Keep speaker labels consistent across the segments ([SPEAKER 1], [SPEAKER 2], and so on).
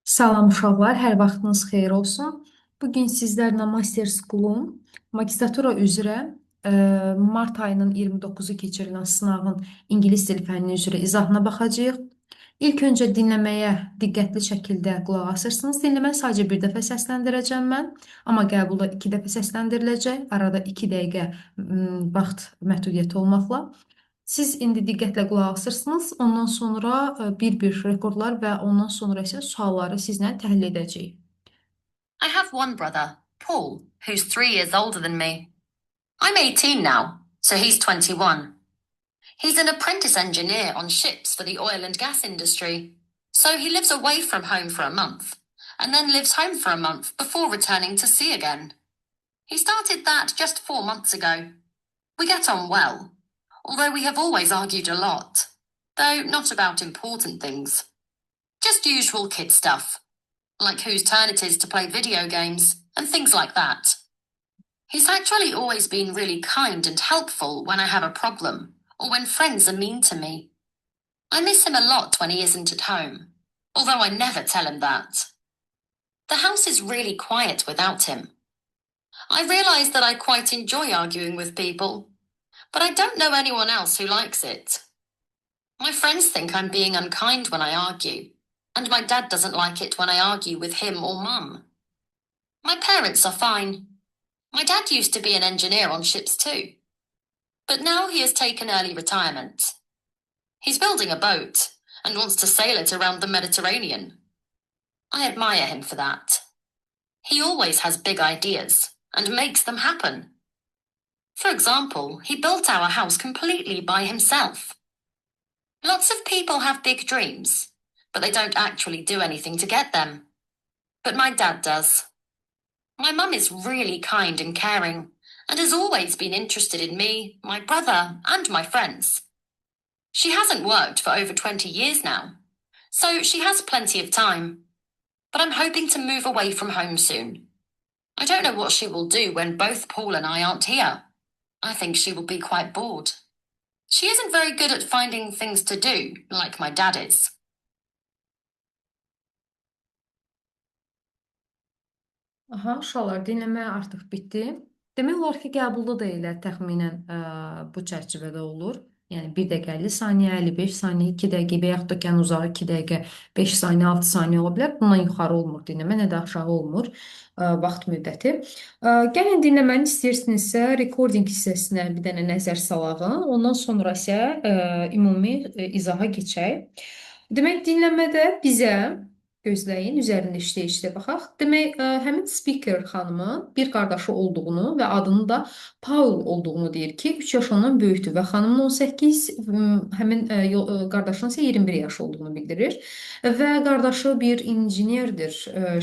[SPEAKER 1] Salam uşaqlar, hər vaxtınız xeyir olsun. Bugün sizlərlə Master School'un magistratura üzrə mart ayının 29-u keçirilən sınavın ingilis dili fənni üzrə izahına baxacağıq. İlk öncə dinləməyə diqqətli şəkildə qulaq asırsınız. Dinləməni sadəcə bir dəfə səsləndirəcəm mən, amma qəbulda iki dəfə səsləndiriləcək. Arada 2 dəqiqə vaxt məhdudiyyəti olmaqla. Siz indi diqqətlə qulaq asırsınız. Ondan sonra bir-bir rekordlar və ondan sonra isə sualları sizlə təhlil edəcəyik.
[SPEAKER 2] I have one brother, Paul, who's 3 years older than me. I'm 18 now, so he's 21. He's an apprentice engineer on ships for the oil and gas industry, so he lives away from home for a month, and then lives home for a month before returning to sea again. He started that just 4 months ago. We get on well, although we have always argued a lot, though not about important things. Just usual kid stuff, like whose turn it is to play video games, and things like that. He's actually always been really kind and helpful when I have a problem, or when friends are mean to me. I miss him a lot when he isn't at home, although I never tell him that. The house is really quiet without him. I realize that I quite enjoy arguing with people, but I don't know anyone else who likes it. My friends think I'm being unkind when I argue, and my dad doesn't like it when I argue with him or mum. My parents are fine. My dad used to be an engineer on ships too, but now he has taken early retirement. He's building a boat and wants to sail it around the Mediterranean. I admire him for that. He always has big ideas and makes them happen. For example, he built our house completely by himself. Lots of people have big dreams, but they don't actually do anything to get them. But my dad does. My mum is really kind and caring, and has always been interested in me, my brother, and my friends. She hasn't worked for over 20 years now, so she has plenty of time. But I'm hoping to move away from home soon. I don't know what she will do when both Paul and I aren't here. I think she will be quite bored. She isn't very good at finding things to do, like my dad is.
[SPEAKER 1] Aha, uşaqlar, dinləmə artıq bitdi. Demək olar ki, qəbulda da elə təxminən bu çərçivədə olur. Yəni 1 dəqiqə 50 saniyə, 55 saniyə, 2 dəqiqə və yaxud da ki, ən uzağı 2 dəqiqə 5 saniyə, 6 saniyə ola bilər. Bundan yuxarı olmur dinləmə, nə də aşağı olmur vaxt müddəti. Gəlin dinləməni istəyirsinizsə, recording hissəsinə bir dənə nəzər salağın. Ondan sonra isə ümumi izaha keçək. Demək, dinləmədə bizə gözləyin, üzərində işləyişdə baxaq. Demək, həmin speaker xanımın bir qardaşı olduğunu və adının da Paul olduğunu deyir ki, 3 yaş ondan böyükdür və xanımın 18, həmin qardaşının isə 21 yaş olduğunu bildirir. Və qardaşı bir injinerdir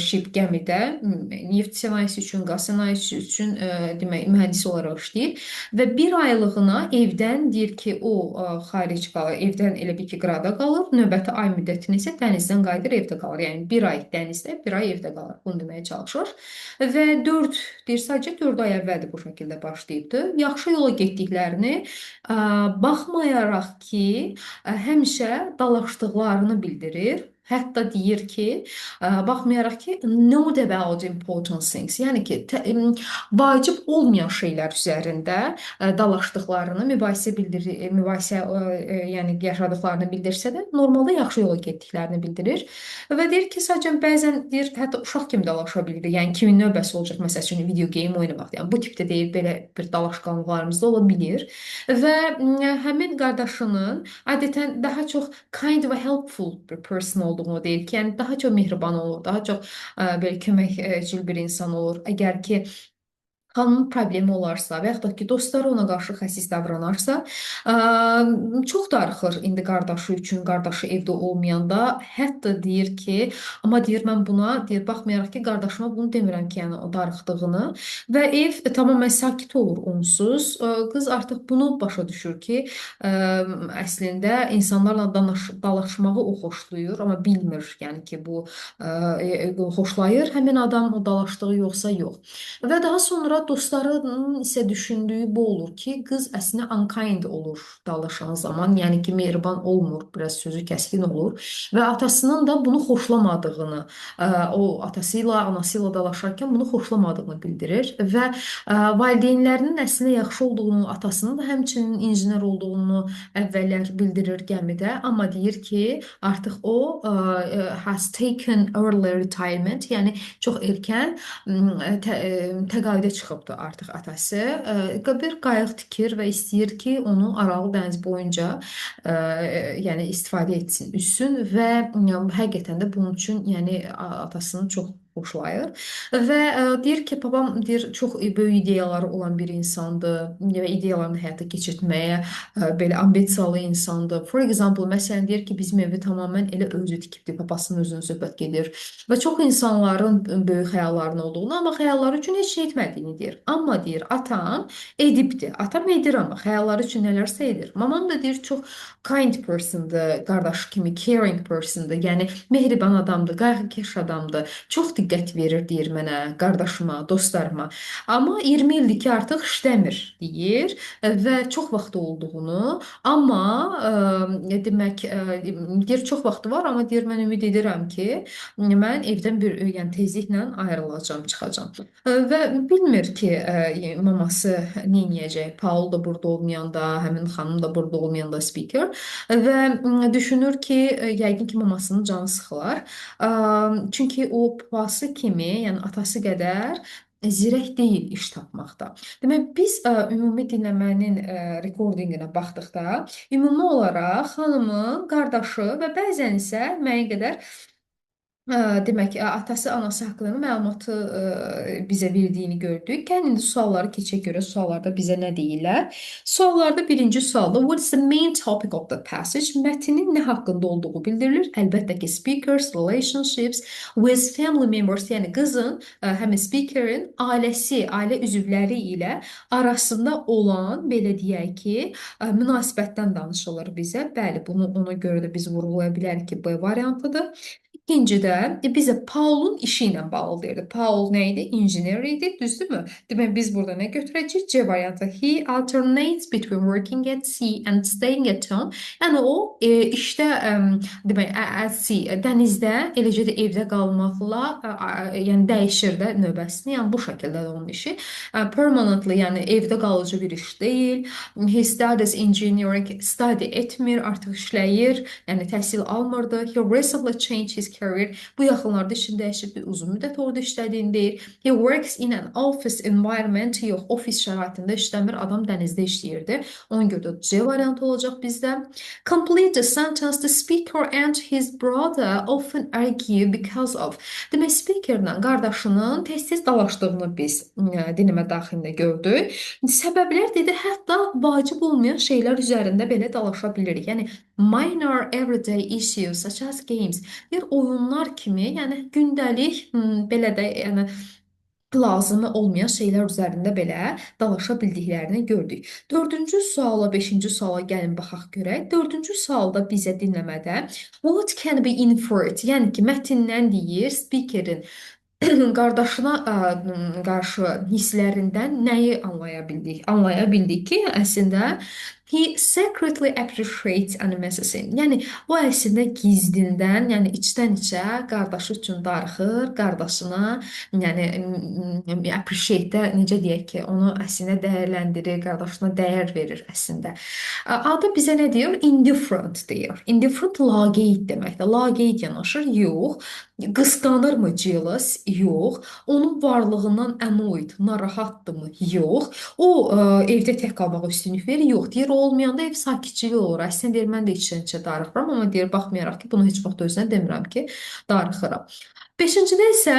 [SPEAKER 1] ship gəmidə, neft sənayesi üçün, qaz sənayesi üçün demək, mühəndis olaraq işləyir və bir aylığına evdən deyir ki, o xaric qalır, evdən elə bir ki, qırada qalır, növbəti ay müddətini isə dənizdən qayıdır, evdə qalır. Yəni 1 ay dənizdə, 1 ay evdə qalır. Bunu deməyə çalışır. Və 4, deyir, sadəcə 4 ay əvvəldir bu şəkildə başlayıbdı. Yaxşı yola getdiklərini, baxmayaraq ki, həmişə dalaşdıqlarını bildirir. Hətta deyir ki, baxmayaraq ki, know about important things. Yəni ki, vacib olmayan şeylər üzərində dalaşdıqlarını, mübahisə yəni yaşadıqlarını bildirsə də, normalda yaxşı yola getdiklərini bildirir. Və deyir ki, sadəcə bəzən deyir, hətta uşaq kimi dalaşa bilir. Yəni kimin növbəsi olacaq, məsəl üçün video game oynamaq. Yəni bu tipdə deyir, belə bir dalaşqanlıqlarımız da ola bilir. Və həmin qardaşının adətən daha çox kind və helpful bir person olduğunu deyir ki, yəni daha çox mehriban olur, daha çox belə köməkçil bir insan olur. Əgər ki xanımın problemi olarsa və yaxud da ki, dostları ona qarşı xəsis davranarsa, çox darıxır indi qardaşı üçün, qardaşı evdə olmayanda. Hətta deyir ki, amma deyir, mən buna, deyir, baxmayaraq ki, qardaşıma bunu demirəm ki, yəni o darıxdığını və ev tamamilə sakit olur onsuz. Qız artıq bunu başa düşür ki, əslində insanlarla dalaşmağı o xoşlayır, amma bilmir, yəni ki, bu xoşlayır həmin adam o dalaşdığı yoxsa yox. Və daha sonra dostlarının isə düşündüyü bu olur ki, qız əslində unkind olur dalaşan zaman, yəni ki, mehriban olmur, biraz sözü kəskin olur və atasının da bunu xoşlamadığını, o atası ilə, anası ilə dalaşarkən bunu xoşlamadığını bildirir və valideynlərinin əslində yaxşı olduğunu, atasının da həmçinin injiner olduğunu əvvəllər bildirir gəmidə, amma deyir ki, artıq o has taken early retirement, yəni çox erkən təqaüdə çıxıbdı artıq atası. Bir qayıq tikir və istəyir ki, onu Aralı dəniz boyunca yəni istifadə etsin, üssün və həqiqətən də bunun üçün yəni atasını çox xoşlayır və deyir ki, babam deyir çox böyük ideyaları olan bir insandır və ideyalarını həyata keçirtməyə belə ambisiyalı insandır. For example, məsələn deyir ki, bizim evi tamamilə elə özü tikibdi, papasının özünün söhbət gedir və çox insanların böyük xəyallarının olduğunu, amma xəyalları üçün heç şey etmədiyini deyir. Amma deyir, atam edibdi. Atam edir, amma xəyalları üçün nələrsə edir. Mamam da deyir, çox kind persondır, qardaşı kimi caring persondır. Yəni mehriban adamdır, qayğıkeş adamdır. Çox diqqət verir deyir mənə, qardaşıma, dostlarıma. Amma 20 ildir ki, artıq işləmir deyir və çox vaxtı olduğunu, amma demək deyir çox vaxtı var, amma deyir mən ümid edirəm ki, mən evdən bir yəni tezliklə ayrılacağam, çıxacağam. Və bilmir ki, maması nə edəcək. Paul da burada olmayanda, həmin xanım da burada olmayanda speaker və düşünür ki, yəqin ki, mamasının canı sıxılar. Çünki o papası kimi, yəni atası qədər zirək deyil iş tapmaqda. Demək, biz ümumi dinləmənin rekordinqinə baxdıqda, ümumi olaraq xanımın qardaşı və bəzən isə müəyyən qədər demək, atası, anası haqqında məlumatı bizə verdiyini gördük. Gəlin indi sualları keçək görə suallarda bizə nə deyirlər? Suallarda birinci sualda what is the main topic of the passage? Mətnin nə haqqında olduğu bildirilir. Əlbəttə ki, speakers, relationships with family members, yəni qızın, həmin speakerin ailəsi, ailə üzvləri ilə arasında olan, belə deyək ki, münasibətdən danışılır bizə. Bəli, bunu ona görə də biz vurğulaya bilərik ki, B variantıdır. İkincidə bizə Paulun işi ilə bağlı deyirdi. Paul nə idi? İnjiner idi, düzdürmü? Demək, biz burada nə götürəcəyik? C variantı. He alternates between working at sea and staying at home. Yəni o işdə demək, at sea, dənizdə, eləcə də evdə qalmaqla yəni dəyişir də növbəsini. Yəni bu şəkildə də onun işi. Permanently, yəni evdə qalıcı bir iş deyil. He studies engineering, study etmir, artıq işləyir, yəni təhsil almırdı. He recently changed his career. Bu yaxınlarda işini dəyişib uzun müddət orada işlədiyini deyir. He works in an office environment. Yox, ofis şəraitində işləmir. Adam dənizdə işləyirdi. Ona görə də C variantı olacaq bizdə. Complete the sentence. The speaker and his brother often argue because of. Demək, speakerlə qardaşının tez-tez dalaşdığını biz dinləmə daxilində gördük. Səbəblər dedi, hətta vacib olmayan şeylər üzərində belə dalaşa bilirik. Yəni minor everyday issues such as games. Bir oyunlar kimi, yəni gündəlik belə də yəni lazımı olmayan şeylər üzərində belə dalaşa bildiklərini gördük. Dördüncü suala, beşinci suala gəlin baxaq görək. Dördüncü sualda bizə dinləmədə what can be inferred, yəni ki, mətndən deyir, speakerin qardaşına qarşı hisslərindən nəyi anlaya bildik? Anlaya bildik ki, əslində he secretly appreciates animation. Yəni o əslində gizlindən, yəni içdən-içə qardaşı üçün darıxır, qardaşına, yəni appreciate-də necə deyək ki, onu əslində dəyərləndirir, qardaşına dəyər verir əslində. Adı bizə nə deyir? Indifferent deyir. Indifferent laqeyd deməkdir. Laqeyd yanaşır, yox. Qısqanırmı, jealous? Yox. Onun varlığından annoyed, narahatdırmı? Yox. O evdə tək qalmağa üstünlük verir? Yox. Deyir, olmayanda ev sakitçilik olur. Əslində deyir, mən də içdən-içə darıxıram, amma deyir, baxmayaraq ki, bunu heç vaxt özünə demirəm ki, darıxıram. Beşincidə isə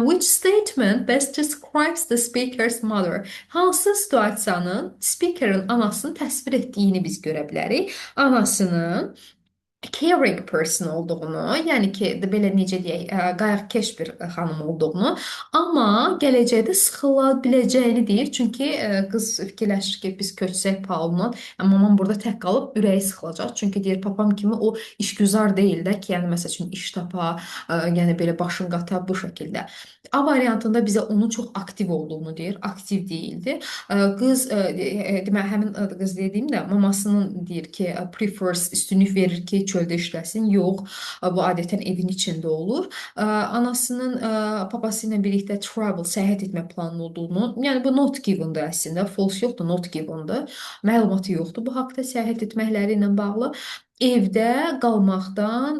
[SPEAKER 1] which statement best describes the speaker's mother? Hansı situasiyanın speakerin anasını təsvir etdiyini biz görə bilərik. Anasının caring person olduğunu, yəni ki, belə necə deyək, qayğıkeş bir xanım olduğunu, amma gələcəkdə sıxıla biləcəyini deyir. Çünki qız fikirləşir ki, biz köçsək Paulundan, mamam burada tək qalıb ürəyi sıxılacaq. Çünki deyir, papam kimi o işgüzar deyil də ki, yəni məsəl üçün iş tapa, yəni belə başın qata bu şəkildə. A variantında bizə onun çox aktiv olduğunu deyir, aktiv deyildi. Qız demək həmin qız dediyim də mamasının deyir ki, prefers üstünlük verir ki, çöldə işləsin. Yox, bu adətən evin içində olur. Anasının papası ilə birlikdə travel, səyahət etmə planı olduğunu, yəni bu not given-dır əslində, false yoxdur, not given-dır. Məlumatı yoxdur bu haqqda səyahət etməkləri ilə bağlı. Evdə qalmaqdan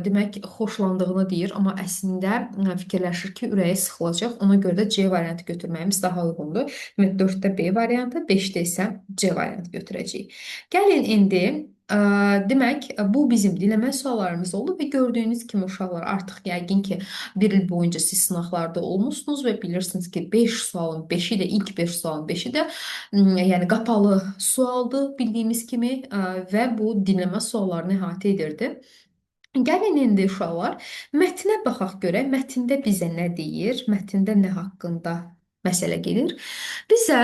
[SPEAKER 1] demək xoşlandığını deyir, amma əslində fikirləşir ki, ürəyi sıxılacaq. Ona görə də C variantı götürməyimiz daha uyğundur. Demək 4-də B variantı, 5-də isə C variantı götürəcəyik. Gəlin indi demək bu bizim dinləmə suallarımız oldu və gördüyünüz kimi uşaqlar artıq yəqin ki, bir il boyunca siz sınaqlarda olmusunuz və bilirsiniz ki, 5 sualın 5-i də ilk 5 sualın 5-i də yəni qapalı sualdır bildiyimiz kimi və bu dinləmə suallarını əhatə edirdi. Gəlin indi uşaqlar, mətnə baxaq görək, mətndə bizə nə deyir, mətndə nə haqqında məsələ gedir. Bizə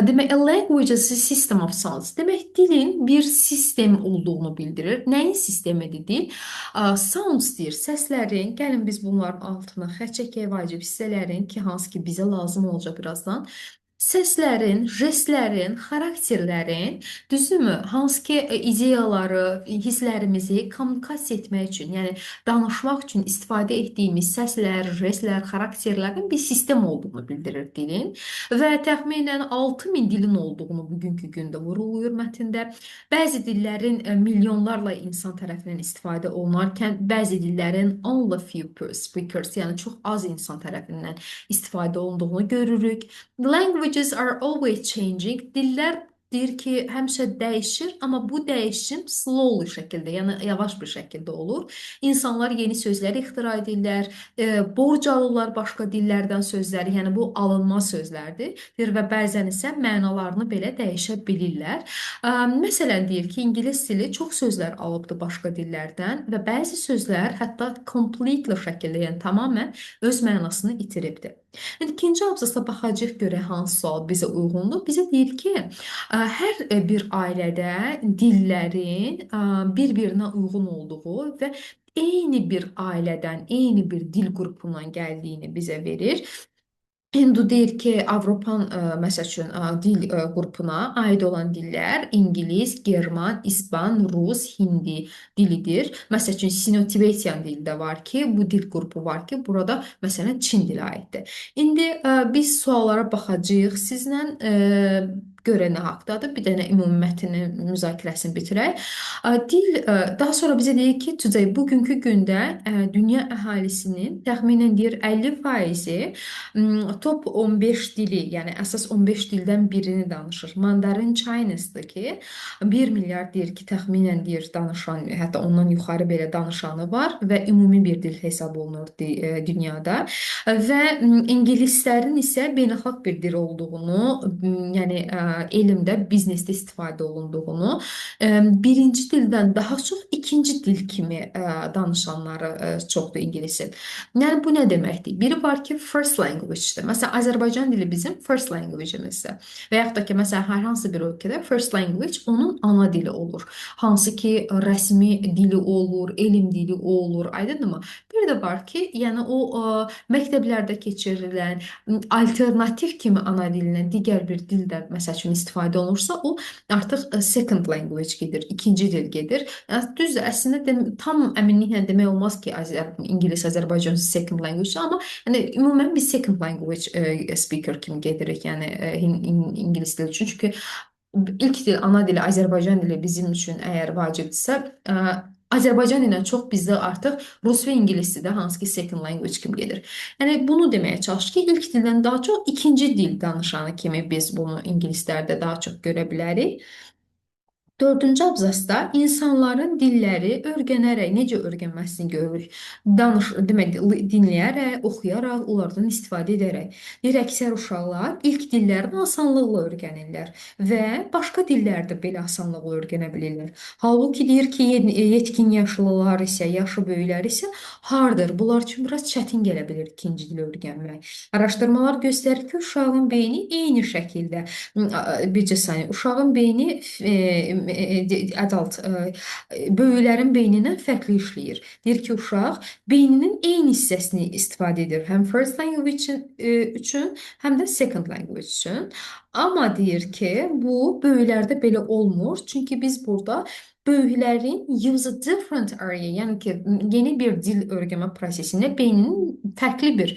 [SPEAKER 1] demək, a language is a system of sounds. Demək, dilin bir sistem olduğunu bildirir. Nəyin sistemidir dil? Sounds deyir, səslərin. Gəlin biz bunların altına xətt çəkək vacib hissələrin ki, hansı ki bizə lazım olacaq birazdan. Səslərin, jestlərin, xarakterlərin, düzdürmü? Hansı ki ideyaları, hisslərimizi kommunikasiya etmək üçün, yəni danışmaq üçün istifadə etdiyimiz səslər, jestlər, xarakterlərin bir sistem olduğunu bildirir dilin və təxminən 6000 dilin olduğunu bugünkü gündə vurğulayır mətndə. Bəzi dillərin milyonlarla insan tərəfindən istifadə olunarkən, bəzi dillərin only few speakers, yəni çox az insan tərəfindən istifadə olunduğunu görürük. Languages are always changing. Dillər deyir ki, həmişə dəyişir, amma bu dəyişim slowly şəkildə, yəni yavaş bir şəkildə olur. İnsanlar yeni sözlər ixtira edirlər, borc alırlar başqa dillərdən sözləri, yəni bu alınma sözlərdir. Və bəzən isə mənalarını belə dəyişə bilirlər. Məsələn, deyir ki, ingilis dili çox sözlər alıbdır başqa dillərdən və bəzi sözlər hətta completely şəkildə, yəni tamamilə öz mənasını itiribdir. İkinci abzasda baxacaq görək hansı sual bizə uyğundur. Bizə deyir ki, hər bir ailədə dillərin bir-birinə uyğun olduğu və eyni bir ailədən, eyni bir dil qrupundan gəldiyini bizə verir. Hindu deyir ki, Avropan məsəl üçün dil qrupuna aid olan dillər ingilis, german, ispan, rus, hindi dilidir. Məsəl üçün Sino-Tibetian dili də var ki, bu dil qrupu var ki, burada məsələn Çin dili aiddir. İndi biz suallara baxacağıq sizlə görə nə haqdadır. Bir dənə ümumi mətnin müzakirəsini bitirək. Dil daha sonra bizə deyir ki, today bugünkü gündə dünya əhalisinin təxminən deyir 50% top 15 dili, yəni əsas 15 dildən birini danışır. Mandarin Chinese-dır ki, 1 milyard deyir ki, təxminən deyir danışan, hətta ondan yuxarı belə danışanı var və ümumi bir dil hesab olunur dünyada. Və ingilislərin isə beynəlxalq bir dil olduğunu, yəni elmdə, biznesdə istifadə olunduğunu, birinci dildən daha çox ikinci dil kimi danışanları çoxdur ingilisin. Yəni bu nə deməkdir? Biri var ki, first language-dir. Məsələn, Azərbaycan dili bizim first language-imizdir. Və yaxud da ki, məsələn, hər hansı bir ölkədə first language onun ana dili olur. Hansı ki, rəsmi dili olur, elm dili olur, aydınmı? Bir də var ki, yəni o məktəblərdə keçirilən alternativ kimi ana dilinə digər bir dildə məsəl üçün istifadə olunursa, o artıq second language gedir, ikinci dil gedir. Düzdür, əslində tam əminliklə demək olmaz ki, ingilis, Azərbaycan second language, amma yəni ümumən biz second language speaker kimi gedirik, yəni ingilis dili üçün. Çünki ilk dil, ana dili, Azərbaycan dili bizim üçün əgər vacibdirsə, Azərbaycan ilə çox bizdə artıq rus və ingilis dili, hansı ki second language kimi gedir. Yəni bunu deməyə çalış ki, ilk dildən daha çox ikinci dil danışanı kimi biz bunu ingilislərdə daha çox görə bilərik. Dördüncü abzasda insanların dilləri öyrənərək necə öyrənməsini görürük. Demək, dinləyərək, oxuyaraq, onlardan istifadə edərək. Deyir, əksər uşaqlar ilk dillərini asanlıqla öyrənirlər və başqa dilləri də belə asanlıqla öyrənə bilirlər. Halbuki deyir ki, yetkin yaşlılar isə, yaşı böyüklər isə hardır. Bunlar üçün biraz çətin gələ bilər ikinci dil öyrənmək. Araşdırmalar göstərir ki, uşağın beyni eyni şəkildə bircə saniyə. Uşağın beyni adult böyüklərin beynindən fərqli işləyir. Deyir ki, uşaq beyninin eyni hissəsini istifadə edir. Həm first language üçün, həm də second language üçün. Amma deyir ki, bu böyüklərdə belə olmur. Çünki biz burada böyüklərin use a different area, yəni ki, yeni bir dil öyrənmə prosesində beyninin fərqli bir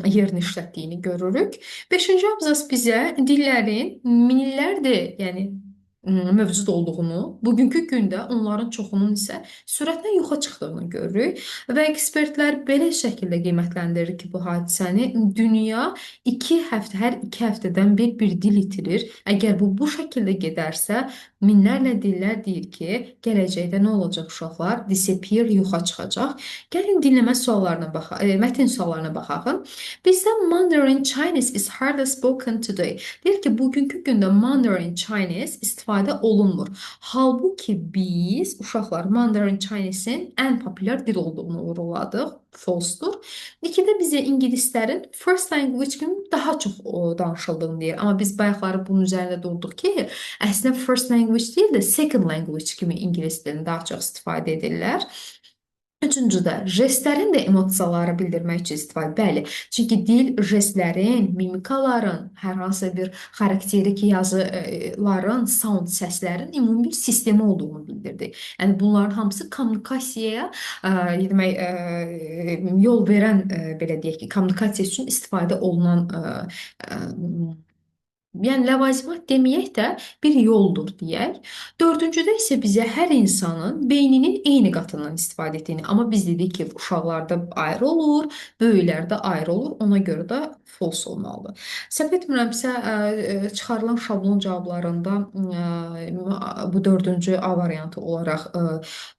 [SPEAKER 1] yerini işlətdiyini görürük. Beşinci abzas bizə dillərin minillərdir, yəni mövcud olduğunu, bugünkü gündə onların çoxunun isə sürətlə yoxa çıxdığını görürük və ekspertlər belə şəkildə qiymətləndirir ki, bu hadisəni dünya 2 həftə, hər 2 həftədən bir dil itirir. Əgər bu şəkildə gedərsə, minlərlə dillər deyir ki, gələcəkdə nə olacaq uşaqlar? Disappear, yoxa çıxacaq. Gəlin dinləmə suallarına baxaq, mətn suallarına baxaq. Bizdə Mandarin Chinese is hardly spoken today. Deyir ki, bugünkü gündə Mandarin Chinese istifadə olunmur. Halbuki biz uşaqlar Mandarin Chinese-in ən populyar dil olduğunu vurguladıq. False-dur. İkidə bizə ingilislərin first language kimi daha çox danışıldığını deyir. Amma biz bayaqları bunun üzərində durduq ki, əslində first language deyil də second language kimi ingilis dilini daha çox istifadə edirlər. Üçüncüdə, jestlərin də emosiyaları bildirmək üçün istifadə. Bəli, çünki dil jestlərin, mimikaların, hər hansı bir xarakterik yazıların, sound səslərin ümumi bir sistemi olduğunu bildirdi. Yəni bunların hamısı kommunikasiyaya demək yol verən belə deyək ki, kommunikasiya üçün istifadə olunan yəni ləvazimat deməyək də bir yoldur deyək. Dördüncüdə isə bizə hər insanın beyninin eyni qatından istifadə etdiyini, amma biz dedik ki, uşaqlarda ayrı olur, böyüklərdə ayrı olur, ona görə də false olmalıdır. Səhv etmirəmsə, çıxarılan şablon cavablarında bu dördüncü A variantı olaraq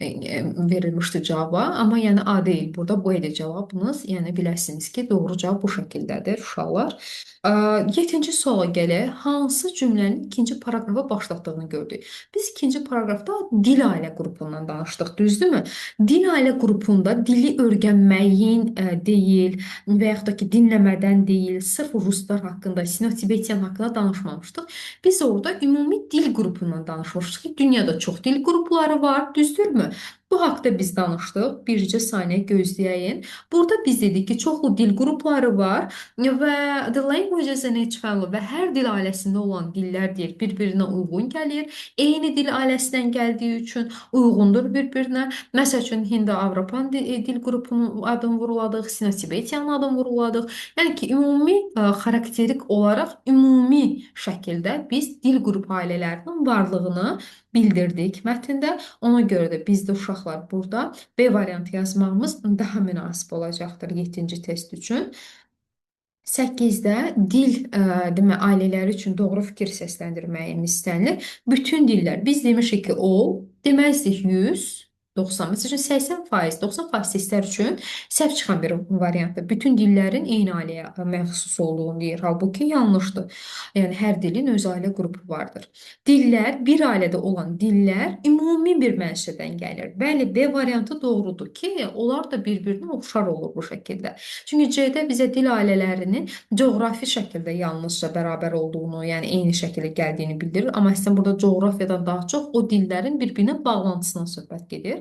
[SPEAKER 1] verilmişdi cavaba, amma yəni A deyil, burada bu idi cavabınız, yəni biləsiniz ki, doğru cavab bu şəkildədir uşaqlar. 7-ci suala gələk. Hansı cümlənin ikinci paraqrafa başlatdığını gördük. Biz ikinci paraqrafda dil ailə qrupundan danışdıq, düzdürmü? Dil ailə qrupunda dili öyrənməyin deyil və yaxud da ki, dinləmədən deyil, sırf ruslar haqqında, sino-tibetiyan haqqında danışmamışdıq. Biz orada ümumi dil qrupundan danışmışdıq ki, dünyada çox dil qrupları var, düzdürmü? Bu haqda biz danışdıq. Bircə saniyə gözləyin. Burada biz dedik ki, çoxlu dil qrupları var və the languages in each family və hər dil ailəsində olan dillər deyir, bir-birinə uyğun gəlir. Eyni dil ailəsindən gəldiyi üçün uyğundur bir-birinə. Məsəl üçün, Hindo-Avropan dil qrupunun adını vurguladıq, Sino-Tibetiyanın adını vurguladıq. Yəni ki, ümumi xarakterik olaraq ümumi şəkildə biz dil qrup ailələrinin varlığını bildirdik mətndə. Ona görə də bizdə uşaqlar burada B variantı yazmağımız daha münasib olacaqdır 7-ci test üçün. 8-də dil ailələri üçün doğru fikir səsləndirməyimiz istənilir. Bütün dillər. Biz demişik ki, o deməzdik 100, 90. Məsəl üçün 80%, 90% testlər üçün səhv çıxan bir variantdır. Bütün dillərin eyni ailəyə məxsus olduğunu deyir. Halbuki yanlışdır. Yəni hər dilin öz ailə qrupu vardır. Dillər, bir ailədə olan dillər ümumi bir mənşədən gəlir. Bəli, B variantı doğrudur ki, onlar da bir-birinə oxşar olur bu şəkildə. Çünki C-də bizə dil ailələrinin coğrafi şəkildə yalnızca bərabər olduğunu, yəni eyni şəkildə gəldiyini bildirir. Amma əslində burada coğrafiyadan daha çox o dillərin bir-birinə bağlantısından söhbət gedir.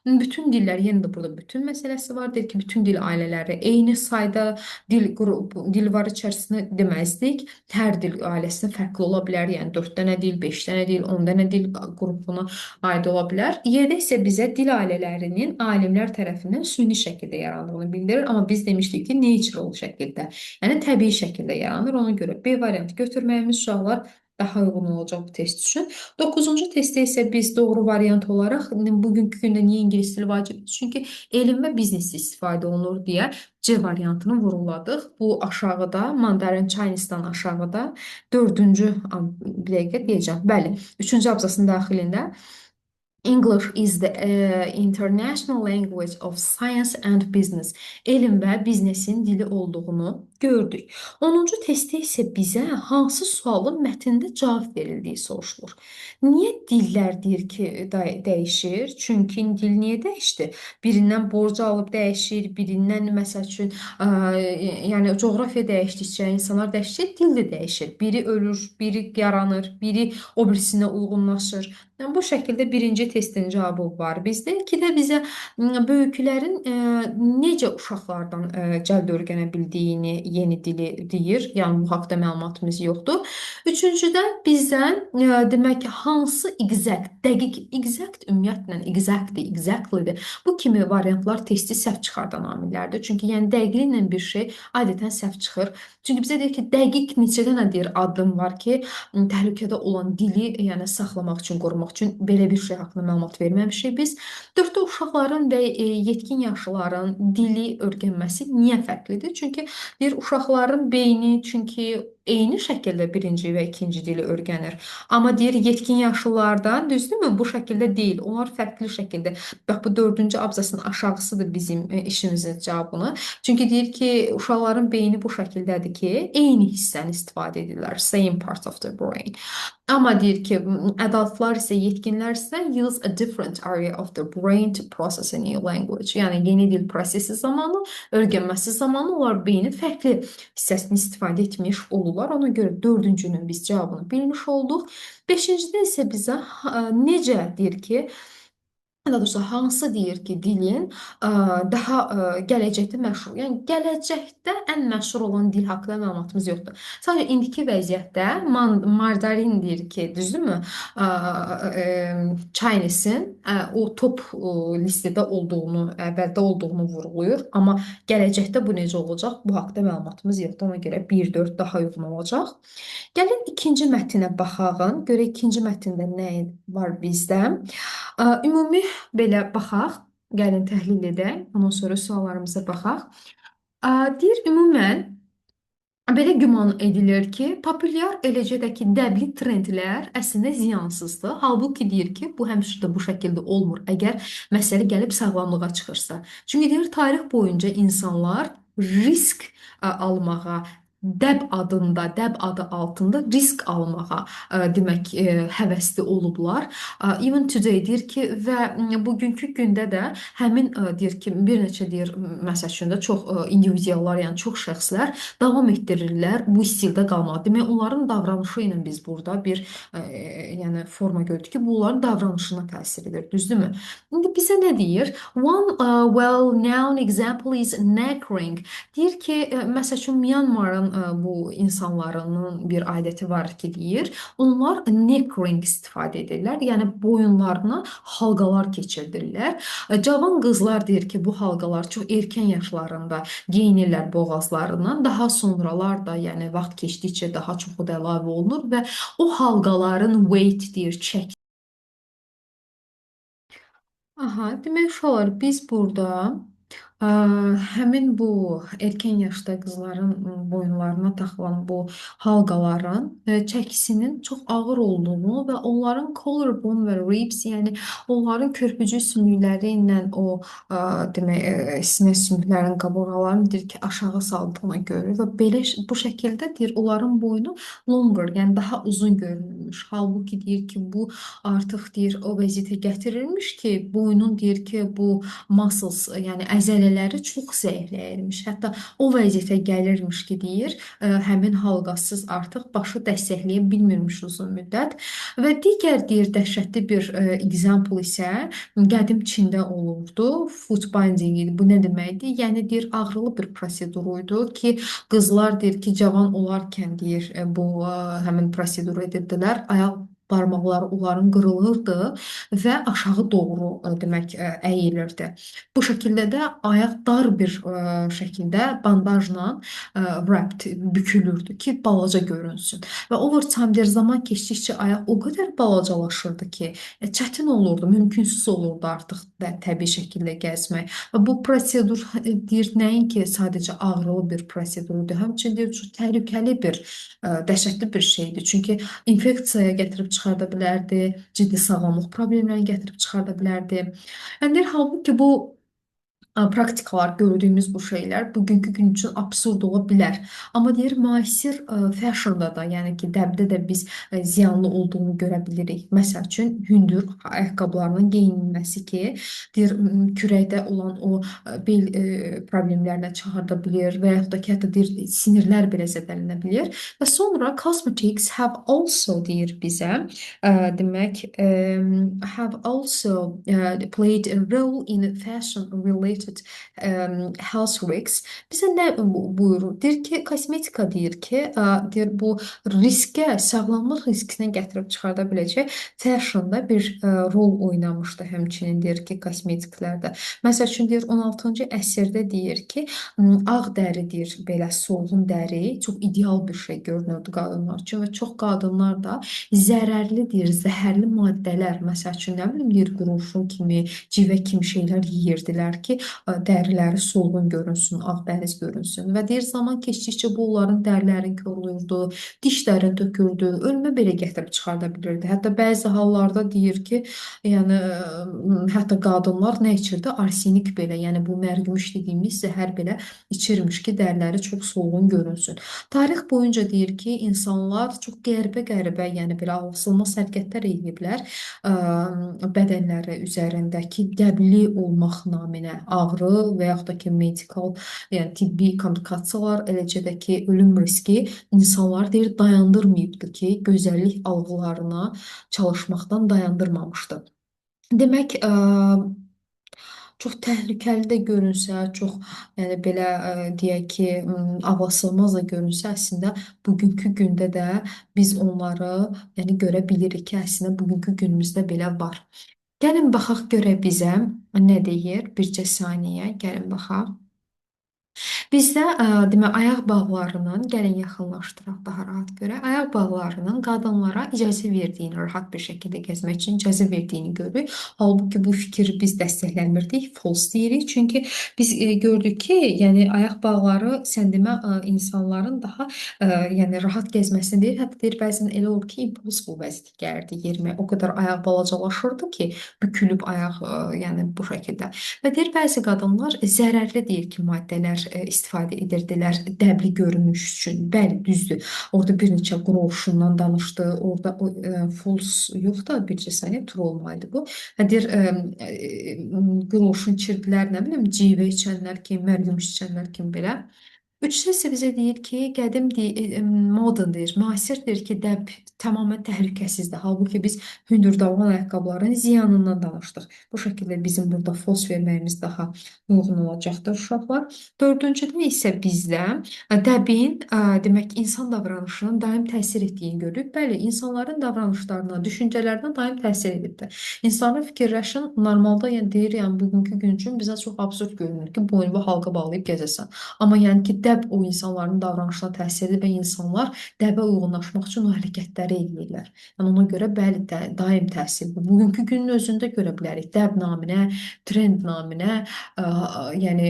[SPEAKER 1] Bütün dillər, yenə də burada bütün məsələsi var. Deyir ki, bütün dil ailələri eyni sayda dil var içərisində deməzdik. Hər dil ailəsinə fərqli ola bilər. Yəni 4 dənə dil, 5 dənə dil, 10 dənə dil qrupuna aid ola bilər. Y-də isə bizə dil ailələrinin alimlər tərəfindən süni şəkildə yarandığını bildirir. Amma biz demişdik ki, natural şəkildə, yəni təbii şəkildə yaranır. Ona görə B variantı götürməyimiz uşaqlar daha uyğun olacaq bu test üçün. 9-cu testdə isə biz doğru variant olaraq bugünkü gündə niyə ingilis dili vacibdir? Çünki elm və biznesdə istifadə olunur deyə C variantını vurğuladıq. Bu aşağıda, Mandarin Chinese-dan aşağıda 4-cü bir dəqiqə deyəcəm. Bəli, 3-cü abzasın daxilində English is the international language of science and business. Elm və biznesin dili olduğunu gördük. 10-cu testdə isə bizə hansı sualın mətndə cavab verildiyi soruşulur. Niyə dillər deyir ki, dəyişir? Çünki dil niyə dəyişdi? Birindən borc alıb dəyişir, birindən məsəl üçün, yəni coğrafiya dəyişdikcə insanlar dəyişir, dil də dəyişir. Biri ölür, biri yaranır, biri o birisinə uyğunlaşır. Yəni, bu şəkildə birinci testin cavabı var bizdə. İkidə bizə böyüklərin necə uşaqlardan cəlb öyrənə bildiyini, yeni dili deyir. Yəni, bu haqda məlumatımız yoxdur. Üçüncüdə bizdən demək ki, hansı exact, dəqiq, exact ümumiyyətlə exactlydir. Bu kimi variantlar testi səhv çıxardan amillərdir. Çünki yəni dəqiqliklə bir şey adətən səhv çıxır. Çünki bizə deyir ki, dəqiq neçə dənə deyir addım var ki, təhlükədə olan dili yəni saxlamaq üçün, qorumaq üçün belə bir şey haqqında məlumat verməmişik biz. 4-də uşaqların və yetkin yaşlıların dili öyrənməsi niyə fərqlidir? Çünki deyir uşaqların beyni çünki eyni şəkildə birinci və ikinci dili öyrənir. Amma deyir yetkin yaşlılardan düzdürmü? Bu şəkildə deyil. Onlar fərqli şəkildə. Bax bu 4-cü abzasın aşağısıdır bizim işimizin cavabını. Çünki deyir ki, uşaqların beyni bu şəkildədir ki, eyni hissəni istifadə edirlər. Same part of the brain. Amma deyir ki, adultlar isə, yetkinlər isə use a different area of the brain to process a new language. Yəni yeni dil prosesi zamanı, öyrənməsi zamanı onlar beynin fərqli hissəsini istifadə etmiş olurlar. Ona görə 4-cünün biz cavabını bilmiş olduq. 5-cidə isə bizə necə deyir ki, daha doğrusu hansı deyir ki, dilin daha gələcəkdə məşhur, yəni gələcəkdə ən məşhur olan dil haqqında məlumatımız yoxdur. Sadəcə indiki vəziyyətdə Mandarin deyir ki, düzdürmü? Chinese-in o top listədə olduğunu, əvvəldə olduğunu vurğulayır, amma gələcəkdə bu necə olacaq? Bu haqqda məlumatımız yoxdur. Ona görə 1-4 daha uyğun olacaq. Gəlin ikinci mətnə baxaq. Görək ikinci mətndə nə var bizdə? Ümumi belə baxaq. Gəlin təhlil edək. Ondan sonra suallarımıza baxaq. Deyir, ümumən belə güman edilir ki, populyar eləcə də ki, dəbli trendlər əslində ziyansızdır. Halbuki deyir ki, bu həmişə də bu şəkildə olmur, əgər məsələ gəlib sağlamlığa çıxırsa. Çünki deyir, tarix boyunca insanlar risk almağa, dəb adı altında risk almağa demək həvəsli olublar. Even today deyir ki, və bugünkü gündə də həmin deyir ki, bir neçə deyir, məsəl üçün də çox individuallar, yəni çox şəxslər davam etdirirlər bu stildə qalmağa. Demək, onların davranışı ilə biz burada bir yəni forma gördük ki, bunların davranışına təsir edir, düzdürmü? İndi bizə nə deyir? One well-known example is neck ring. Deyir ki, məsəl üçün Myanmarın bu insanlarının bir adəti var ki, deyir, onlar neck ring istifadə edirlər. Yəni boyunlarına halqalar keçirdirlər. Cavan qızlar deyir ki, bu halqalar çox erkən yaşlarında geyinirlər boğazlarından. Daha sonralar da, yəni vaxt keçdikcə daha çoxu da əlavə olunur və o halqaların weight deyir, çəki. Aha, demək uşaqlar, biz burada həmin bu erkən yaşda qızların boyunlarına taxılan bu halqaların çəkisinin çox ağır olduğunu və onların collarbone və ribs, yəni onların körpücük sümükləri ilə o demək sinə sümüklərinin qabırğalarını deyir ki, aşağı saldığına görə və belə bu şəkildə deyir onların boynu longer, yəni daha uzun görünürmüş. Halbuki deyir ki, bu artıq deyir o vəziyyətə gətirilmiş ki, boynun deyir ki, bu muscles, yəni əzələləri çox zəifləyirmiş. Hətta o vəziyyətə gəlirmiş ki, deyir, həmin halqasız artıq başı dəstəkləyə bilmirmiş uzun müddət. Və digər deyir dəhşətli bir example isə qədim Çində olurdu. Foot binding idi. Bu nə deməkdir? Yəni deyir ağrılı bir prosedur idi ki, qızlar deyir ki, cavan olarkən deyir bu həmin proseduru edirdilər. Ayaq barmaqları onların qırılırdı və aşağı doğru demək əyilirdi. Bu şəkildə də ayaq dar bir şəkildə bandajla wrapped bükülürdü ki, balaca görünsün. Və overtime zaman keçdikcə ayaq o qədər balacalaşırdı ki, çətin olurdu, mümkünsüz olurdu artıq da təbii şəkildə gəzmək. Və bu prosedur deyir nəinki sadəcə ağrılı bir prosedurdur, həmçinin deyir çox təhlükəli bir, dəhşətli bir şeydir. Çünki infeksiyaya gətirib çıxarda bilərdi, ciddi sağlamlıq problemlərini gətirib çıxarda bilərdi. Yəni deyir, halbuki bu praktikalar, gördüyümüz bu şeylər bugünkü gün üçün absurd ola bilər. Amma deyir, müasir fashionda da, yəni ki, dəbdə də biz ziyanlı olduğunu görə bilirik. Məsəl üçün, hündür ayaqqabılarının geyinilməsi ki, deyir, kürəkdə olan o bel problemlərinə çıxarda bilir və yaxud da ki, hətta deyir, sinirlər belə zədələnə bilir. Və sonra cosmetics have also deyir bizə, demək, have also played a role in fashion related health risks. Bizə nə buyurur? Deyir ki, kosmetika deyir ki, deyir bu riskə, sağlamlıq riskinə gətirib çıxarda biləcək fashionda bir rol oynamışdı həmçinin deyir ki, kosmetiklərdə. Məsəl üçün deyir 16-cı əsrdə deyir ki, ağ dəri deyir, belə solğun dəri çox ideal bir şey görünürdü qadınlar üçün və çox qadınlar da zərərli deyir, zəhərli maddələr, məsəl üçün nə bilim deyir, quruşun kimi, civə kimi şeylər yeyirdilər ki, dəriləri solğun görünsün, ağbəniz görünsün. Və deyir, zaman keçdikcə bu onların dərilərini korluyurdu, dişlərini tökürdü, ölümə belə gətirib çıxarda bilirdi. Hətta bəzi hallarda deyir ki, yəni hətta qadınlar nə içirdi? Arsenik belə, yəni bu mərgümüş dediyimiz zəhər belə içirmiş ki, dəriləri çox solğun görünsün. Tarix boyunca deyir ki, insanlar çox qəribə-qəribə, yəni belə ağlasılmaz hərəkətlər ediblər bədənləri üzərindəki dəbli olmaq naminə ağrı və yaxud da ki, medikal, yəni tibbi komplikasiyalar, eləcə də ki, ölüm riski insanlar deyir dayandırmayıbdı ki, gözəllik alğılarına çalışmaqdan dayandırmamışdı. Demək, çox təhlükəli də görünsə, çox yəni belə deyək ki, ağlasılmaz da görünsə, əslində bugünkü gündə də biz onları yəni görə bilirik ki, əslində bugünkü günümüzdə belə var. Gəlin baxaq görə bizə nə deyir? Bircə saniyə, gəlin baxaq. Bizdə demək ayaq bağlarının, gəlin yaxınlaşdıraq daha rahat görə. Ayaq bağlarının qadınlara icazə verdiyini, rahat bir şəkildə gəzmək üçün icazə verdiyini görürük. Halbuki bu fikri biz dəstəkləmirdik, false deyirik. Çünki biz gördük ki, yəni ayaq bağları sən demə insanların daha yəni rahat gəzməsini deyir. Hətta deyir bəzən elə olur ki, impossible vəziyyətə gəlirdi yerimək. O qədər ayaq balacalaşırdı ki, bükülüb ayaq yəni bu şəkildə. Və deyir bəzi qadınlar zərərli deyir ki, maddələr istifadə edirdilər dəbli görünüş üçün. Bəli, düzdür. Orada bir neçə quruluşundan danışdı. Orada false yox da bircə saniyə true olmalıydı bu. Deyir quruluşun içirdilər, nə bilim, civə içənlər kimi, mərgümüş içənlər kimi belə. Üçüncü isə bizə deyir ki, qədim modern deyir, müasirdir ki, dəb tamamilə təhlükəsizdir. Halbuki biz hündürdavan ayaqqabıların ziyanından danışdıq. Bu şəkildə bizim burada false verməyimiz daha uyğun olacaqdır uşaqlar. Dördüncüdə isə bizdə dəbin demək insan davranışının daim təsir etdiyini görürük. Bəli, insanların davranışlarına, düşüncələrinə daim təsir edibdir. İnsanı fikirləşin, normalda yəni deyir, yəni bugünkü gün üçün bizə çox absurd görünür ki, boynu halqa bağlayıb gəzəsən. Amma yəni ki, dəb o insanların davranışına təsir edir və insanlar dəbə uyğunlaşmaq üçün o hərəkətləri edirlər. Yəni ona görə bəli, daim təsirli. Bugünkü günün özündə görə bilərik. Dəb naminə, trend naminə, yəni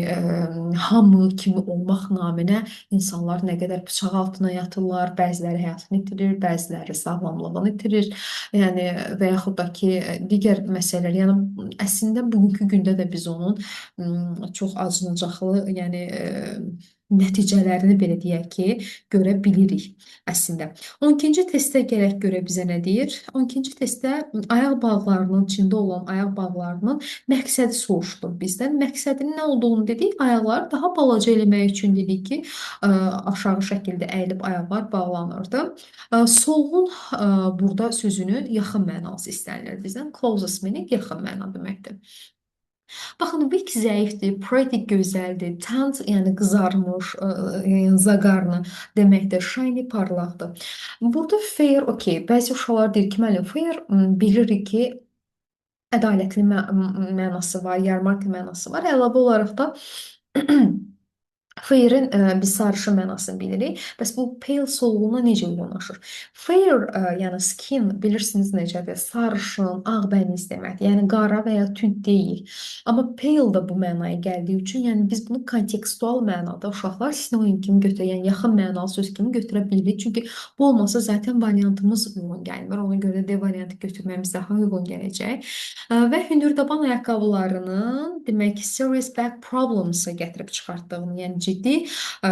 [SPEAKER 1] hamı kimi olmaq naminə insanlar nə qədər bıçaq altına yatırlar, bəziləri həyatını itirir, bəziləri sağlamlığını itirir. Yəni və yaxud da ki, digər məsələlər. Yəni əslində bugünkü gündə də biz onun çox acınacaqlı, yəni nəticələrini belə deyək ki, görə bilirik əslində. 12-ci testdə gələk görə bizə nə deyir? 12-ci testdə ayaq bağlarının, içində olan ayaq bağlarının məqsədi soruşulur bizdən. Məqsədinin nə olduğunu dedik, ayaqları daha balaca eləmək üçün dedik ki, aşağı şəkildə əyilib ayaqlar bağlanırdı. Solğun burada sözünün yaxın mənası istənilir bizdən. Closest meaning yaxın məna deməkdir. Baxın, weak zəifdir, pretty gözəldir, tanned yəni qızarmış, zaqarlı deməkdir, shiny parlaqdır. Burada fair, okey. Bəzi uşaqlar deyir ki, müəllim, fair bilirik ki, ədalətli mənası var, yarmarklı mənası var. Əlavə olaraq da Fair'in biz sarışın mənasını bilirik. Bəs bu pale solğuna necə uyğunlaşır? Fair, yəni skin bilirsiniz necədir? Sarışın, ağbəniz deməkdir. Yəni qara və ya tünd deyil. Amma pale da bu mənaya gəldiyi üçün, yəni biz bunu kontekstual mənada uşaqlar sinonim kimi götürə, yəni yaxın mənalı söz kimi götürə bilirik. Çünki bu olmasa zaten variantımız uyğun gəlmir. Ona görə də D variantı götürməmiz daha uyğun gələcək. Və hündürdaban ayaqqabılarının demək serious back problems-ı gətirib çıxartdığını, yəni ciddi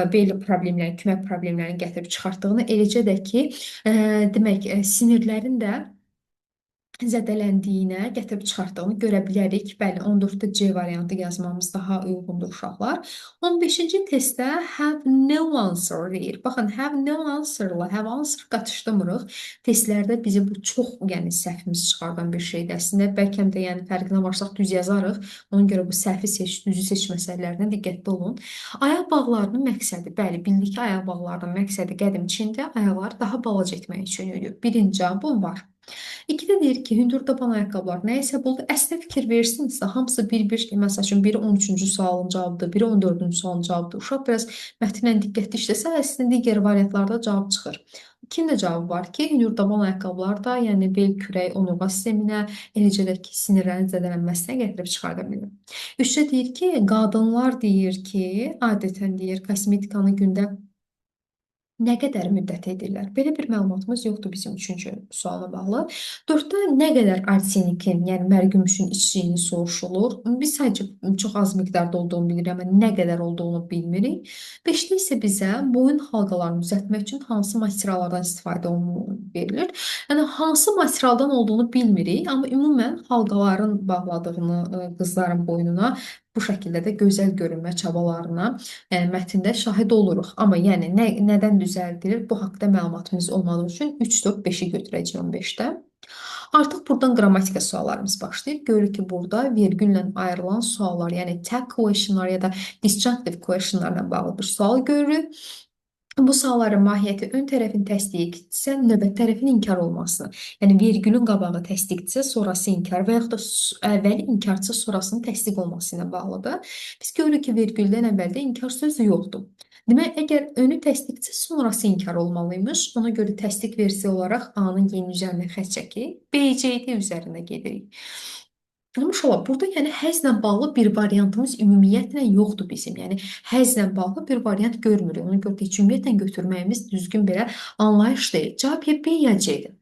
[SPEAKER 1] bel problemləri, kümə problemlərini gətirib çıxartdığını, eləcə də ki, demək sinirlərin də zədələndiyinə, gətirib çıxartdığını görə bilərik. Bəli, 14-də C variantı yazmamız daha uyğundur uşaqlar. 15-ci testdə have no answer deyir. Baxın, have no answer-la have answer qatışdırmırıq. Testlərdə bizi bu çox, yəni səhvimiz çıxardan bir şeydir. Əslində, bəlkə də yəni fərqinə varsaq düz yazarıq. Ona görə bu səhvi seç, düzü seç məsələlərinə diqqətli olun. Ayaq bağlarının məqsədi, bəli, bildik ki, ayaq bağlarının məqsədi qədim Çində ayaqları daha balaca etmək üçün idi. Birinci cavabım var. İkidə deyir ki, hündürdaban ayaqqabılar nəyə səbəb oldu? Əslində fikir versinizsə, hamısı bir-bir, məsəl üçün, biri 13-cü sualın cavabıdır, biri 14-cü sualın cavabıdır. Uşaq biraz mətnlə diqqətli işləsə, əslində digər variantlarda cavab çıxır. İkinin də cavabı var ki, hündürdaban ayaqqabılar da, yəni bel, kürək, onurğa sisteminə, eləcə də ki, sinirlərin zədələnməsinə gətirib çıxarda bilir. Üçdə deyir ki, qadınlar deyir ki, adətən deyir, kosmetikanı gündə nə qədər müddət edirlər? Belə bir məlumatımız yoxdur bizim üçüncü suala bağlı. 4-də nə qədər arsenikin, yəni mərgümüşün içdiyini soruşulur. Biz sadəcə çox az miqdarda olduğunu bilirik, amma nə qədər olduğunu bilmirik. 5-də isə bizə boyun halqalarını düzəltmək üçün hansı materiallardan istifadə olunur verilir. Yəni hansı materialdan olduğunu bilmirik, amma ümumən halqaların bağladığını qızların boynuna bu şəkildə də gözəl görünmə çabalarına yəni mətndə şahid oluruq. Amma yəni nədən düzəldilir? Bu haqqda məlumatımız olmadığı üçün 3, 4, 5-i götürəcəyik 15-də. Artıq buradan qrammatika suallarımız başlayır. Görürük ki, burada vergüllə ayrılan suallar, yəni tag questionlar ya da disjunctive questionlarla bağlı bir sual görürük. Bu sualların mahiyyəti ön tərəfin təsdiqdirsə, növbət tərəfin inkar olması. Yəni vergülün qabağı təsdiqdirsə, sonrası inkar və yaxud da əvvəli inkarçı, sonrasının təsdiq olması ilə bağlıdır. Biz görürük ki, vergüldən əvvəldə inkar sözü yoxdur. Demək, əgər önü təsdiqdirsə, sonrası inkar olmalıymış. Ona görə təsdiq versiya olaraq A-nın yeni üzərinə xətt çəkib, B, C-D üzərində gedirik. Uşaqlar, burada yəni həzlə bağlı bir variantımız ümumiyyətlə yoxdur bizim. Yəni həzlə bağlı bir variant görmürük. Ona görə də heç ümumiyyətlə götürməyimiz düzgün belə anlayış deyil. Cavab ya B ya C-dir.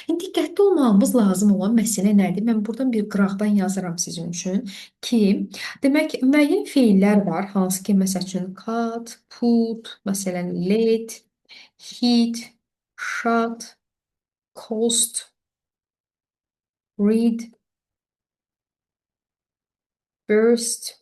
[SPEAKER 1] İndi diqqətli olmağımız lazım olan məsələ nədir? Mən buradan bir qıraqdan yazıram sizin üçün ki, demək, müəyyən feillər var, hansı ki, məsəl üçün cut, put, məsələn, let, hit, shot, cost, read, burst,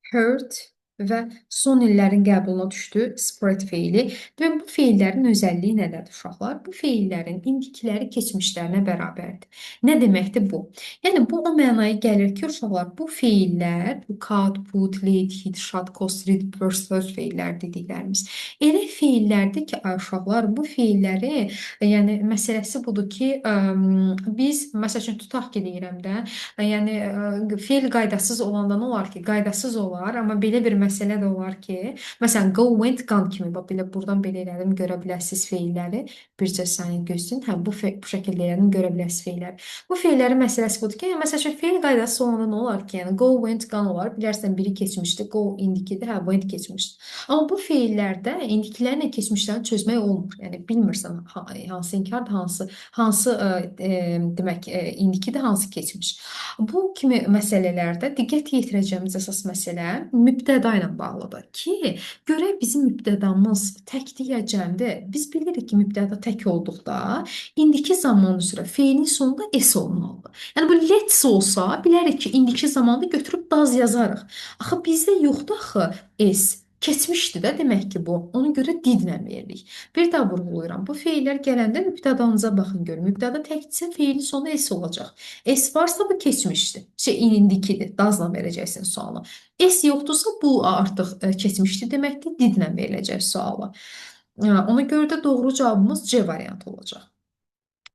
[SPEAKER 1] hurt və son illərin qəbuluna düşdü spread feili. Və bu feillərin özəlliyi nədədir uşaqlar? Bu feillərin indikləri keçmişlərinə bərabərdir. Nə deməkdir bu? Yəni, bu o mənaya gəlir ki, uşaqlar, bu feillər, bu cut, put, let, hit, shot, cost, read, burst, hurt feillər dediklərimiz. Elə feillərdir ki, ay uşaqlar, bu feilləri, yəni məsələsi budur ki, biz, məsəl üçün, tutaq ki, deyirəm də, yəni feil qaydasız olanda nə olar ki, qaydasız olar, amma belə bir məsələ də olar ki, məsələn, go, went, gone kimi, bax, belə buradan belə elədim, görə bilərsiniz feilləri. Bircə saniyə gözləyin. Hə, bu şəkildə elədim, görə bilərsiniz feilləri. Bu feillərin məsələsi budur ki, məsəl üçün, feil qaydası olanda nə olar ki, yəni go, went, gone olar. Bilərsən, biri keçmişdi, go indikidir, hə, went keçmişdi. Amma bu feillərdə indikilərlə keçmişlərini çözmək olmur. Yəni, bilmirsən hansı inkardır, hansı demək, indikidir, hansı keçmiş. Bu kimi məsələlərdə diqqət yetirəcəyimiz əsas məsələ mübtəda ilə bağlıdır ki, görək bizim mübtədamız təkdir ya cəmdir. Biz bilirik ki, mübtəda tək olduqda indiki zaman üzrə feilin sonunda s olmalıdır. Yəni bu let's olsa, bilərik ki, indiki zamanda götürüb daz yazarıq. Axı bizdə yoxdur axı s. Keçmişdi də demək ki bu. Ona görə didlə veririk. Bir daha vurğulayıram. Bu feillər gələndə mübtədanıza baxın görün. Mübtəda təkcə feilin sonu s olacaq. S varsa bu keçmişdir. İndikidir. Dazla verəcəksin sualı. S yoxdursa bu artıq keçmişdir deməkdir. Didlə veriləcək suala. Ona görə də doğru cavabımız C variantı olacaq.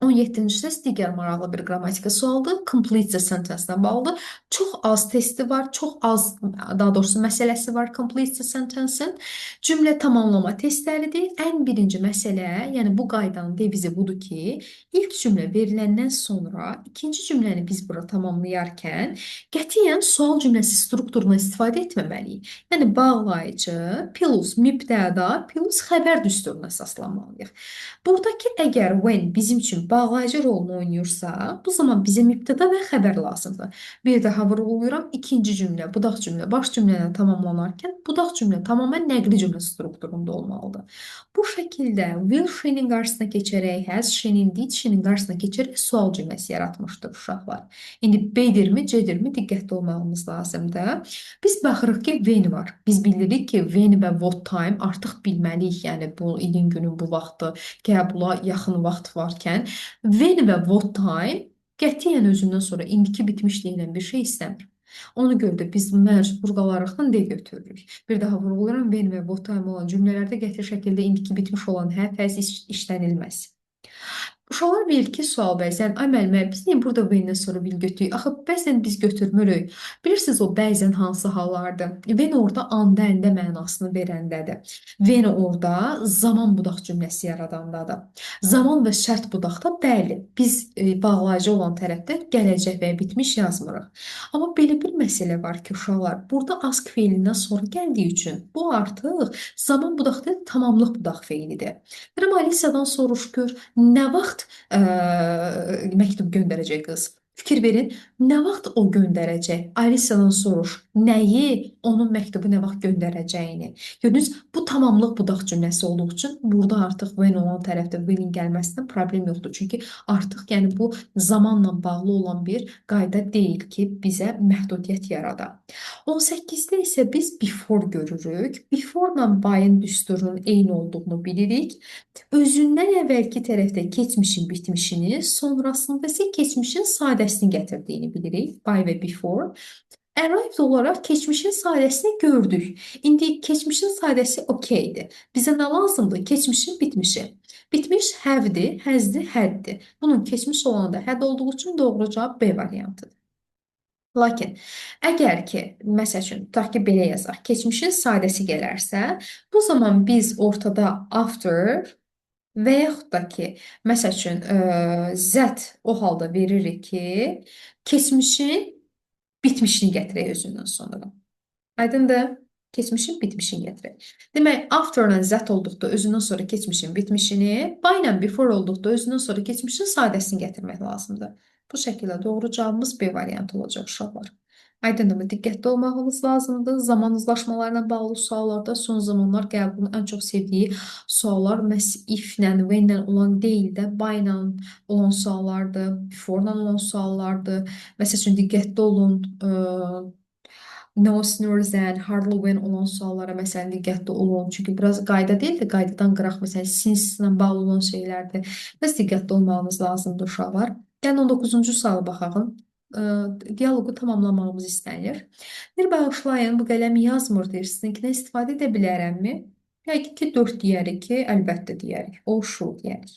[SPEAKER 1] 17-ci test digər maraqlı bir qrammatika sualıdır. Complete the sentence-lə bağlıdır. Çox az testi var, çox az, daha doğrusu məsələsi var complete the sentence-in. Cümlə tamamlama testləridir. Ən birinci məsələ, yəni bu qaydanın devizi budur ki, ilk cümlə veriləndən sonra ikinci cümləni biz bura tamamlayarkən qətiyyən sual cümləsi strukturundan istifadə etməməliyik. Yəni bağlayıcı plus mübtəda plus xəbər düsturuna əsaslanmalıyıq. Buradakı əgər when bizim üçün bağlayıcı rolunu oynayırsa, bu zaman bizə mübtəda və xəbər lazımdır. Bir daha vurğulayıram, ikinci cümlə, budaq cümlə, baş cümlə tamamlanarkən budaq cümlə tamamilə nəqli cümlə strukturunda olmalıdır. Bu şəkildə will she-nin qarşısına keçərək, has she-nin, did she-nin qarşısına keçərək sual cümləsi yaratmışdır uşaqlar. İndi B-dirmi, C-dirmi diqqətli olmağımız lazımdır. Biz baxırıq ki, when var. Biz bilirik ki, when və what time artıq bilməliyik, yəni bu ilin günün bu vaxtı qəbula yaxın vaxt varkən when və what time qətiyyən özündən sonra indiki bitmiş deyilən bir şey istəmir. Ona görə də biz məcbur qalaraqdan D götürürük. Bir daha vurğulayıram, when və what time olan cümlələrdə qəti şəkildə indiki bitmiş olan hə fəz işlənilməz. Uşaqlar bilir ki, sual bəzən, ay müəllimə, biz niyə burada when-dən sonra will götürürük? Axı bəzən biz götürmürük. Bilirsiniz o bəzən hansı hallardır? When orada anda, əndə mənasını verəndədir. When orada zaman budaq cümləsi yaradandadır. Zaman və şərt budaqda bəli, biz bağlayıcı olan tərəfdə gələcək və bitmiş yazmırıq. Amma belə bir məsələ var ki, uşaqlar, burada ask feilindən sonra gəldiyi üçün bu artıq zaman budaq deyil, tamamlıq budaq feilidir. Deyirəm, Alisadan soruş gör, nə vaxt məktub göndərəcək qız? Fikir verin, nə vaxt o göndərəcək? Alisadan soruş, nəyi, onun məktubu nə vaxt göndərəcəyini. Gördünüz, bu tamamlıq budaq cümləsi olduğu üçün burada artıq when olan tərəfdə will'in gəlməsindən problem yoxdur. Çünki artıq yəni bu zamanla bağlı olan bir qayda deyil ki, bizə məhdudiyyət yarada. 18-də isə biz before görürük. Before-la by'ın düsturunun eyni olduğunu bilirik. Özündən əvvəlki tərəfdə keçmişin bitmişini, sonrasında isə keçmişin sadəsini gətirdiyini bilirik. By və before. Arrived olaraq keçmişin sadəsini gördük. İndi keçmişin sadəsi okeydir. Bizə nə lazımdır? Keçmişin bitmişi. Bitmiş have-dir, has-dir, had-dir. Bunun keçmiş olanı da had olduğu üçün doğru cavab B variantıdır. Lakin əgər ki, məsəl üçün, tutaq ki, belə yazaq, keçmişin sadəsi gələrsə, bu zaman biz ortada after və yaxud da ki, məsəl üçün, that o halda veririk ki, keçmişin bitmişini gətirək özündən sonra. Aydındır? Keçmişin bitmişini gətirək. Demək, after-la that olduqda özündən sonra keçmişin bitmişini, by-la before olduqda özündən sonra keçmişin sadəsini gətirmək lazımdır. Bu şəkildə doğru cavabımız B variantı olacaq uşaqlar. Aydındır, diqqətli olmağımız lazımdır. Zaman uzlaşmalarına bağlı suallarda son zamanlar qəbulun ən çox sevdiyi suallar məhz if-lə, when-lə olan deyil də, by-lə olan suallardır, before-lə olan suallardır. Məsəl üçün, diqqətli olun, no sooner than, hardly when olan suallara məsələn diqqətli olun. Çünki biraz qayda deyil də, qaydadan qıraq məsələn since-lə bağlı olan şeylərdir. Biz diqqətli olmağımız lazımdır uşaqlar. Gəlin 19-cu suala baxaq. Dialoqu tamamlamağımız istənir. Bir bağışlayın, bu qələm yazmır deyir. Sizinkindən istifadə edə bilərəmmi? Yəqin ki, 4 deyərik ki, əlbəttə deyərik. O, sure deyərik.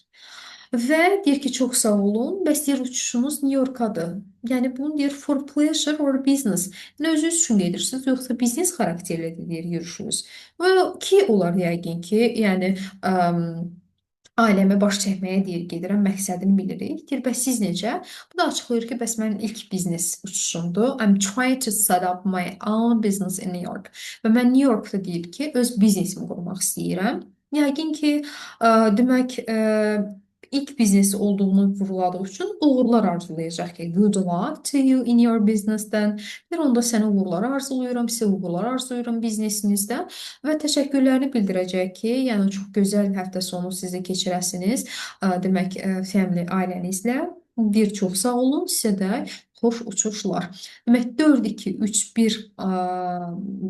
[SPEAKER 1] Və deyir ki, çox sağ olun. Bəs deyir, uçuşunuz New Yorkadır. Yəni, bunu deyir, for pleasure or business. Yəni, özünüz üçün gedirsiniz, yoxsa biznes xarakterlidir deyir, yürüşünüz. Və ki, olar yəqin ki, yəni, ailəmə baş çəkməyə deyir, gedirəm, məqsədini bilirik. Deyir, bəs siz necə? Bu da açıqlayır ki, bəs mənim ilk biznes uçuşumdur. I'm trying to set up my own business in New York. Və mən New Yorkda deyir ki, öz biznesimi qurmaq istəyirəm. Yəqin ki, demək, ilk biznesi olduğunu vuruladığı üçün uğurlar arzulayacaq ki, good luck to you in your business-dən. Bir onda sənə uğurlar arzulayıram, sizə uğurlar arzulayıram biznesinizdə və təşəkkürlərini bildirəcək ki, yəni çox gözəl həftə sonu sizi keçirəsiniz, demək, family ailənizlə. Bir çox sağ olun, sizə də xoş uçuşlar. Demək 4 2 3 1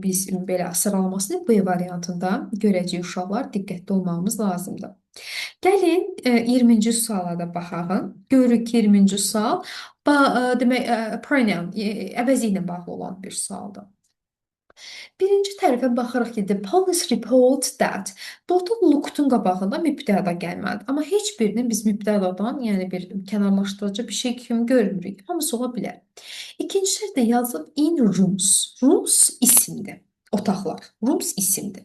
[SPEAKER 1] biz belə sıralamasını B variantında görəcəyik uşaqlar. Diqqətli olmağımız lazımdır. Gəlin 20-ci suala da baxaq. Görürük ki 20-ci sual demək pronoun əvəzi ilə bağlı olan bir sualdır. Birinci tərəfə baxırıq ki, the police report that bottle looked-un qabağında mübtəda gəlməlidir. Amma heç birini biz mübtədadan, yəni bir kənarlaşdırıcı bir şey kimi görmürük. Hamısı ola bilər. İkinci şərtdə yazılıb in rooms. Rooms isimdir. Otaqlar. Rooms isimdir.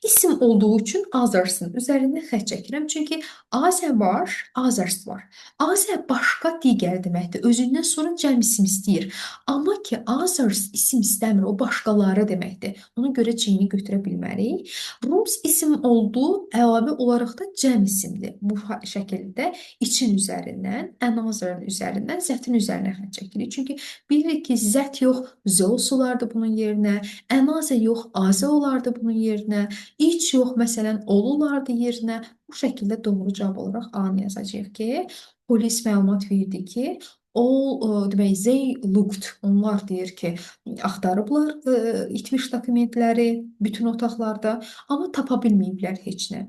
[SPEAKER 1] İsim olduğu üçün others-ın üzərindən xətt çəkirəm. Çünki Azər var, others var. Azər başqa digər deməkdir. Özündən sonra cəm isim istəyir. Amma ki, others isim istəmir, o başqaları deməkdir. Ona görə C-ni götürə bilmərik. Rooms isim olduğu əlavə olaraq da cəm isimdir. Bu şəkildə için üzərindən, another'ın üzərindən, zətin üzərinə xətt çəkirik. Çünki bilirik ki, zət yox, zeus olardı bunun yerinə, another yox, azə olardı bunun yerinə, iç yox, məsələn, ol olardı yerinə. Bu şəkildə doğru cavab olaraq A-nı yazacağıq ki, polis məlumat verdi ki, demək, they looked, onlar deyir ki, axtarıblar itmiş dokumentləri bütün otaqlarda, amma tapa bilməyiblər heç nə.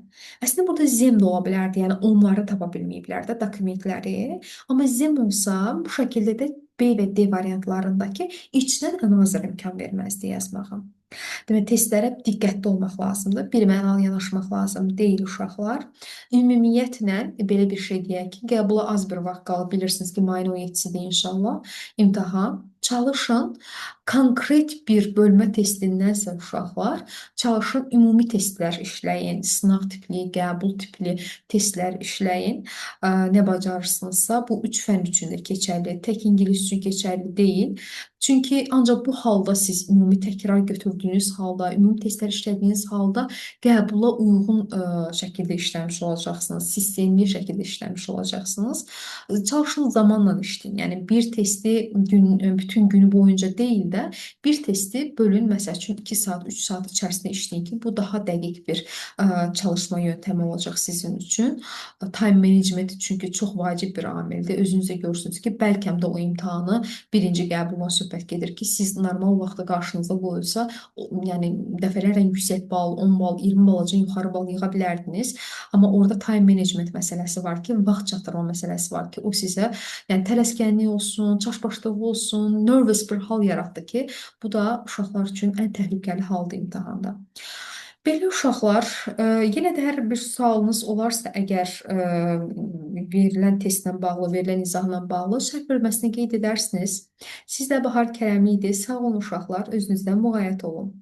[SPEAKER 1] Əslində burada them də ola bilərdi, yəni onları tapa bilməyiblər də dokumentləri, amma them olsa bu şəkildə də B və D variantlarındakı içdən another imkan verməzdi yazmağa. Demək, testlərə diqqətli olmaq lazımdır. Birmənalı yanaşmaq lazım deyil uşaqlar. Ümumiyyətlə, belə bir şey deyək ki, qəbula az bir vaxt qalıb, bilirsiniz ki, mayın 17-sidir inşallah imtahan. Çalışın, konkret bir bölmə testindənsə uşaqlar, çalışın ümumi testlər işləyin, sınaq tipli, qəbul tipli testlər işləyin. Nə bacarırsınızsa, bu 3 fənn üçün də keçərli, tək ingilis üçün keçərli deyil. Çünki ancaq bu halda siz ümumi təkrar götürdüyünüz halda, ümumi testlər işlədiyiniz halda qəbula uyğun şəkildə işləmiş olacaqsınız, sistemli şəkildə işləmiş olacaqsınız. Çalışın zamanla işləyin. Yəni bir testi bütün günü boyunca deyil də, bir testi bölün, məsəl üçün 2 saat, 3 saat içərisində işləyin ki, bu daha dəqiq bir çalışma yöntəmi olacaq sizin üçün. Time management çünki çox vacib bir amildir. Özünüzdə görürsünüz ki, bəlkə də o imtahanı birinci qəbuldan söhbət gedir ki, siz normal vaxtda qarşınıza qoyulsa, yəni dəfələrlə yüksək bal, 10 bal, 20 balacan yuxarı bal yığa bilərdiniz. Amma orada time management məsələsi var ki, vaxt çatdırma məsələsi var ki, o sizə yəni tələskənlik olsun, çaşbaşlığı olsun, nervous bir hal yaratdı ki, bu da uşaqlar üçün ən təhlükəli haldır imtahanda. Belə uşaqlar, yenə də hər bir sualınız olarsa, əgər verilən testlə bağlı, verilən izahla bağlı şərh bölməsinə qeyd edərsiniz. Siz də Bahar Kərəmi idi. Sağ olun uşaqlar, özünüzdən müğayət olun.